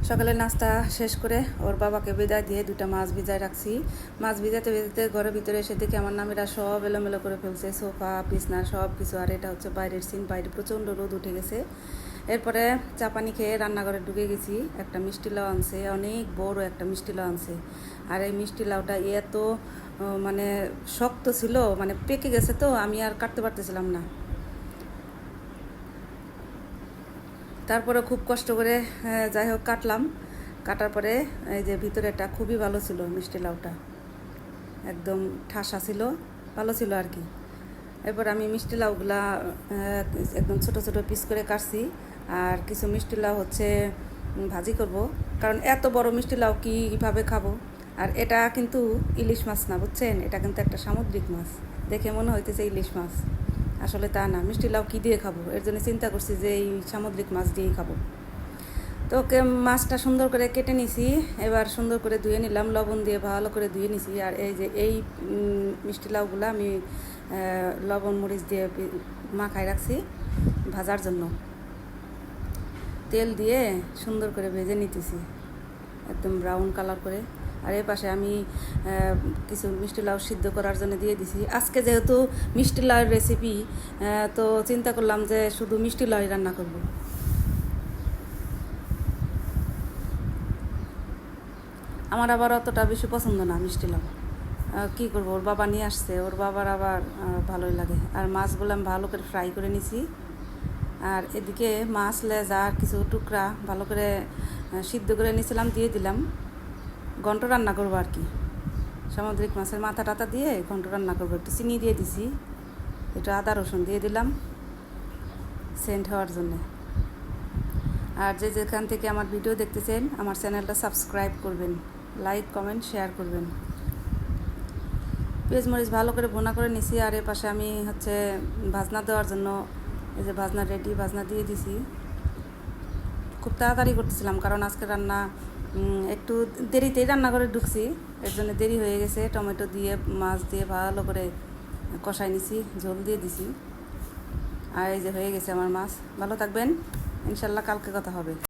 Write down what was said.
সকালে নাস্তা শেষ করে ওর বাবাকে বিদায় দিয়ে দুটা মাছ ভিজায় রাখছি। মাছ ভিজাতে ভিজাতে ঘরের ভিতরে এসে দেখি আমার নামেরা সব এলোমেলো করে ফেলছে, সোফা বিছনা সব কিছু। আর এটা হচ্ছে বাইরের সিন, বাইরে প্রচণ্ড রোদ উঠে গেছে। এরপরে চা পানি খেয়ে রান্নাঘরে ঢুকে গেছি। একটা মিষ্টি লাউ আনছে, অনেক বড় একটা মিষ্টি লাউ আনছে। আর এই মিষ্টি লাউটা এত মানে শক্ত ছিল, মানে পেকে গেছে, তো আমি আর কাটতে পারতেছিলাম না। তারপরে খুব কষ্ট করে যাই হোক কাটলাম। কাটার পরে এই যে ভিতরেটা খুবই ভালো ছিল, মিষ্টি লাউটা একদম ঠাসা ছিল, ভালো ছিল আর কি। এরপর আমি মিষ্টি লাউগুলা একদম ছোট ছোট পিস করে কাটছি। আর কিছু মিষ্টি লাউ হচ্ছে ভাজি করব, কারণ এত বড় মিষ্টি লাউ কীভাবে খাবো। আর এটা কিন্তু ইলিশ মাছ না, বুঝছেন, এটা কিন্তু একটা সামুদ্রিক মাছ। দেখে মনে হইতেছে ইলিশ মাছ, আসলে তা না। মিষ্টি লাউ কী দিয়ে খাবো, এর জন্য চিন্তা করছি যে এই সামুদ্রিক মাছ দিয়েই খাবো। তো ওকে মাছটা সুন্দর করে কেটে নিছি, এবার সুন্দর করে ধুয়ে নিলাম, লবণ দিয়ে ভালো করে ধুয়ে নিছি। আর এই যে এই মিষ্টি লাউগুলো আমি লবণ মরিচ দিয়ে মাখায় রাখছি ভাজার জন্য। তেল দিয়ে সুন্দর করে ভেজে নিতেছি একদম ব্রাউন কালার করে। আর এই পাশে আমি কিছু মিষ্টি লাউ সিদ্ধ করার জন্য দিয়ে দিছি। আজকে যেহেতু মিষ্টি লাউয়ের রেসিপি, তো চিন্তা করলাম যে শুধু মিষ্টি লাউ রান্না করব। আমার আবার অতটা বেশি পছন্দ না মিষ্টি লাউ, কী করবো, ওর বাবা নিয়ে আসছে, ওর বাবার আবার ভালোই লাগে। আর মাছগুলো আমি ভালো করে ফ্রাই করে নিছি। আর এদিকে মাছ লেজা আর কিছু টুকরা ভালো করে সিদ্ধ করে নিয়েছিলাম, দিয়ে দিলাম। ঘন্ট রান্না করবো আর কি, সামুদ্রিক মাছের মাথা টাথা দিয়ে ঘন্ট রান্না করবো। একটু চিনি দিয়ে দিছি, একটু আদা রসুন দিয়ে দিলাম সেন্ট হওয়ার জন্যে। আর যে যেখান থেকে আমার ভিডিও দেখতেছেন, আমার চ্যানেলটা সাবস্ক্রাইব করবেন, লাইক কমেন্ট শেয়ার করবেন। পেঁয়াজ মরিচ ভালো করে ভুনা করে নিছি। আর এর পাশে আমি হচ্ছে ভাজনা দেওয়ার জন্য এই যে ভাজনা রেডি, ভাজনা দিয়ে দিছি। খুব তাড়াতাড়ি করতেছিলাম, কারণ আজকে রান্না একটু দেরিতেই রান্না করে ঢুকছি, এর জন্য দেরি হয়ে গেছে। টমেটো দিয়ে মাছ দিয়ে ভালো করে কষাই নিছি, ঝোল দিয়ে দিছি। আর এই যে হয়ে গেছে আমার মাছ। ভালো থাকবেন, ইনশাল্লাহ কালকে কথা হবে।